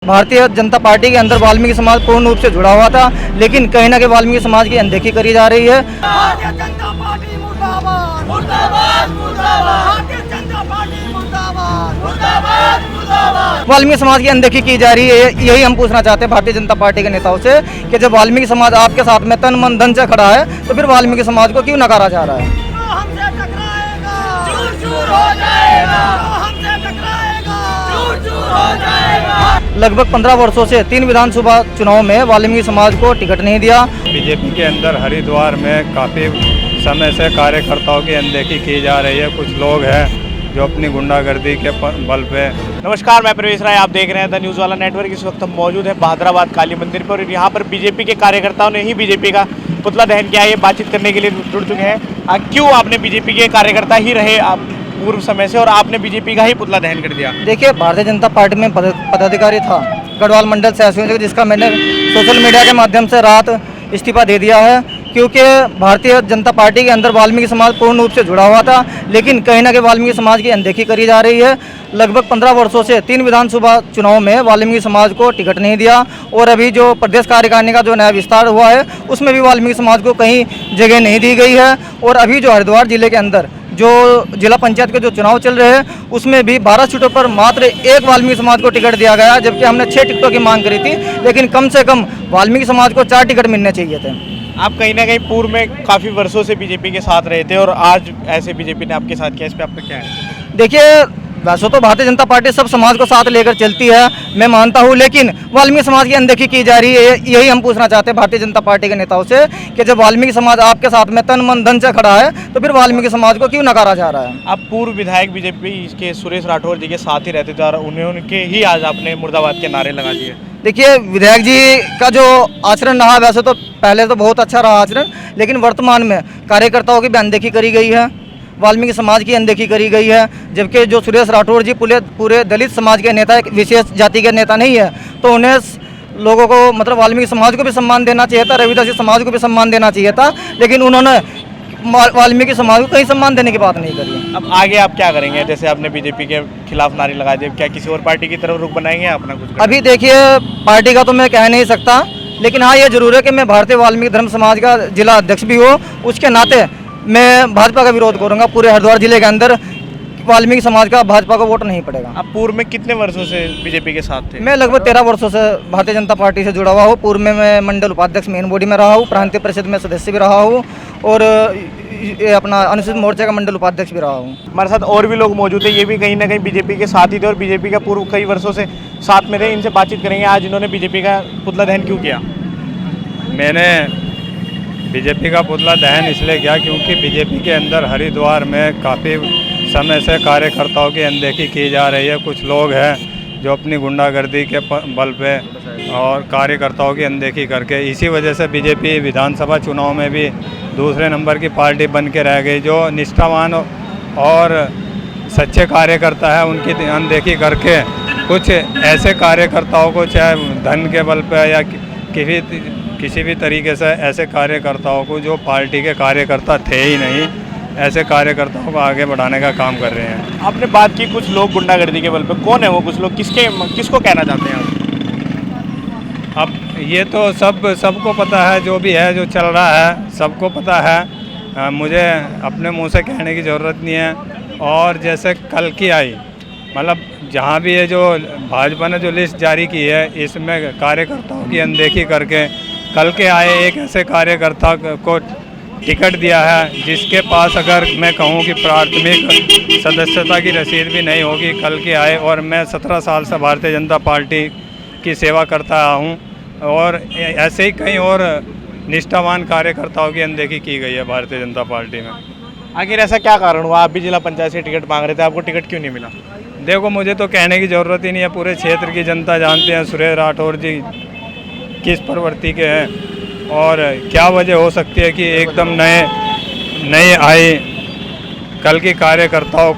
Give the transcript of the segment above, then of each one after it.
Bharatiya Janata party के अंदर वाल्मीकि समाज पूर्ण रूप से जुड़ा हुआ था, लेकिन कहीं ना कहीं वाल्मीकि समाज की अनदेखी करी जा रही है। भारतीय जनता पार्टी मुर्दाबाद मुर्दाबाद मुर्दाबाद, भारतीय जनता पार्टी मुर्दाबाद मुर्दाबाद मुर्दाबाद। वाल्मीकि समाज की अनदेखी की जा रही है, यही हम पूछना चाहते हैं भारतीय जनता पार्टी के नेताओं से कि जब वाल्मीकि समाज आपके साथ में तन मन धन से खड़ा है, तो फिर वाल्मीकि समाज को क्यों नकारा जा रहा है? जो हमसे टकराएगा चूर चूर हो जाएगा, जो हमसे टकराएगा चूर चूर हो जाएगा। लगभग 15 वर्षों से 3 विधानसभा चुनाव में वाल्मीकि समाज को टिकट नहीं दिया। बीजेपी के अंदर हरिद्वार में काफ़ी समय से कार्यकर्ताओं की अनदेखी की जा रही है। कुछ लोग हैं जो अपनी गुंडागर्दी के बल पे। नमस्कार, मैं प्रवेश राय, आप देख रहे हैं द न्यूज़ वाला नेटवर्क। इस वक्त हम मौजूद हैं बहादुराबाद काली मंदिर पर और यहाँ पर बीजेपी के कार्यकर्ताओं ने ही बीजेपी का पुतला दहन किया है। ये बातचीत करने के लिए जुड़ चुके हैं। क्यों आपने बीजेपी के कार्यकर्ता ही रहे आप पूर्व समय से और आपने बीजेपी का ही पुतला दहन कर दिया? देखिए, भारतीय जनता पार्टी में पदाधिकारी था गढ़वाल मंडल से ऐसे, जिसका मैंने सोशल मीडिया के माध्यम से रात इस्तीफा दे दिया है, क्योंकि भारतीय जनता पार्टी के अंदर वाल्मीकि समाज पूर्ण रूप से जुड़ा हुआ था, लेकिन कहीं ना कहीं वाल्मीकि समाज की अनदेखी करी जा रही है। लगभग 15 वर्षों से 3 विधानसभा चुनाव में वाल्मीकि समाज को टिकट नहीं दिया और अभी जो प्रदेश कार्यकारिणी का जो नया विस्तार हुआ है, उसमें भी वाल्मीकि समाज को कहीं जगह नहीं दी गई है। और अभी जो हरिद्वार जिले के अंदर जो जिला पंचायत के जो चुनाव चल रहे हैं, उसमें भी 12 सीटों पर मात्र एक वाल्मीकि समाज को टिकट दिया गया, जबकि हमने 6 टिकटों की मांग करी थी, लेकिन कम से कम वाल्मीकि समाज को 4 टिकट मिलने चाहिए थे। आप कहीं ना कहीं पूर्व में काफ़ी वर्षों से बीजेपी के साथ रहे थे और आज ऐसे बीजेपी ने आपके साथ किया, इस पर आपका क्या है? देखिए, वैसे तो भारतीय जनता पार्टी सब समाज को साथ लेकर चलती है, मैं मानता हूं, लेकिन वाल्मीकि समाज की अनदेखी की जा रही है, यही हम पूछना चाहते हैं भारतीय जनता पार्टी के नेताओं से कि जब वाल्मीकि समाज आपके साथ में तन मन धन से खड़ा है, तो फिर वाल्मीकि समाज को क्यों नकारा जा रहा है? आप पूर्व विधायक बीजेपी के सुरेश राठौर जी के साथ ही रहते थे और उनके ही आज आपने मुर्दाबाद के नारे लगा दिए। देखिए, विधायक जी का जो आचरण रहा, वैसे तो पहले तो बहुत अच्छा रहा आचरण, लेकिन वर्तमान में कार्यकर्ताओं की भी अनदेखी करी गई है, वाल्मीकि समाज की अनदेखी करी गई है। जबकि जो सुरेश राठौर जी पूरे दलित समाज के नेता, एक विशेष जाति के नेता नहीं है, तो उन्हें लोगों को मतलब वाल्मीकि समाज को भी सम्मान देना चाहिए था, रविदासी समाज को भी सम्मान देना चाहिए था, लेकिन उन्होंने वाल्मीकि समाज को कहीं सम्मान देने की बात नहीं करी। अब आगे आप क्या करेंगे? जैसे आपने बीजेपी के खिलाफ नारे लगा दिए, क्या किसी और पार्टी की तरफ रुख बनाएंगे अपना कुछ? अभी देखिए, पार्टी का तो मैं कह नहीं सकता, लेकिन हाँ, ये जरूर है कि मैं भारतीय वाल्मीकि धर्म समाज का जिला अध्यक्ष भी हूँ, उसके नाते मैं भाजपा का विरोध करूंगा। पूरे हरिद्वार जिले के अंदर वाल्मीकि समाज का भाजपा को वोट नहीं पड़ेगा। आप पूर्व में कितने वर्षों से बीजेपी के साथ थे? मैं लगभग 13 वर्षों से भारतीय जनता पार्टी से जुड़ा हुआ हूँ। पूर्व में मैं मंडल उपाध्यक्ष मेन बॉडी में रहा हूँ, प्रांतीय परिषद में सदस्य भी रहा हूँ और ये अपना अनुसूचित मोर्चे का मंडल उपाध्यक्ष भी रहा हूँ। हमारे साथ और भी लोग मौजूद थे, ये भी कहीं ना कहीं बीजेपी के साथ ही थे और बीजेपी का पूर्व कई वर्षों से साथ में थे। इनसे बातचीत करेंगे आज इन्होंने बीजेपी का पुतला दहन क्यों किया। मैंने बीजेपी का पुतला दहन इसलिए किया क्योंकि बीजेपी के अंदर हरिद्वार में काफ़ी समय से कार्यकर्ताओं की अनदेखी की जा रही है। कुछ लोग हैं जो अपनी गुंडागर्दी के बल पे और कार्यकर्ताओं की अनदेखी करके, इसी वजह से बीजेपी विधानसभा चुनाव में भी दूसरे नंबर की पार्टी बन के रह गई। जो निष्ठावान और सच्चे कार्यकर्ता है, उनकी अनदेखी करके कुछ ऐसे कार्यकर्ताओं को, चाहे धन के बल पे या किसी भी तरीके से, ऐसे कार्यकर्ताओं को जो पार्टी के कार्यकर्ता थे ही नहीं, ऐसे कार्यकर्ताओं को आगे बढ़ाने का काम कर रहे हैं। आपने बात की कुछ लोग गुंडागर्दी के बल पे, कौन है वो कुछ लोग? किसको कहना चाहते हैं आप? अब ये तो सबको पता है, जो भी है, जो चल रहा है सबको पता है। मुझे अपने मुंह से कहने की ज़रूरत नहीं है। और जैसे कल की आई, मतलब जहाँ भी ये जो भाजपा ने जो लिस्ट जारी की है, इसमें कार्यकर्ताओं की अनदेखी करके कल के आए एक ऐसे कार्यकर्ता को टिकट दिया है जिसके पास, अगर मैं कहूँ कि प्राथमिक सदस्यता की रसीद भी नहीं होगी, कल के आए। और मैं 17 साल से भारतीय जनता पार्टी की सेवा करता हूँ और ऐसे ही कई और निष्ठावान कार्यकर्ताओं की अनदेखी की गई है भारतीय जनता पार्टी में। आखिर ऐसा क्या कारण हुआ? आप भी जिला पंचायत से टिकट मांग रहे थे, आपको टिकट क्यों नहीं मिला? देखो, मुझे तो कहने की ज़रूरत ही नहीं है, पूरे क्षेत्र की जनता जानते हैं सुरेश राठौर जी किस प्रवृत्ति के हैं और क्या वजह हो सकती है कि एकदम नए आए कल के कार्यकर्ताओं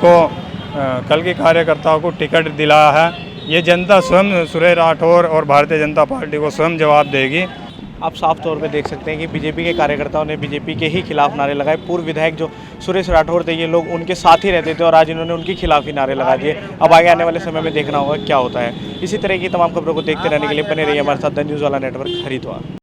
को टिकट दिला है। ये जनता स्वयं सुरेश राठौर और भारतीय जनता पार्टी को स्वयं जवाब देगी। आप साफ तौर पे देख सकते हैं कि बीजेपी के कार्यकर्ताओं ने बीजेपी के ही खिलाफ नारे लगाए। पूर्व विधायक जो सुरेश राठौर थे, ये लोग उनके साथ ही रहते थे और आज इन्होंने उनके खिलाफ ही नारे लगा दिए। अब आगे आने वाले समय में देखना होगा क्या होता है। इसी तरह की तमाम खबरों को देखते रहने के लिए बने रहिए हमारे साथ द न्यूज़ वाला नेटवर्क हरिद्वार।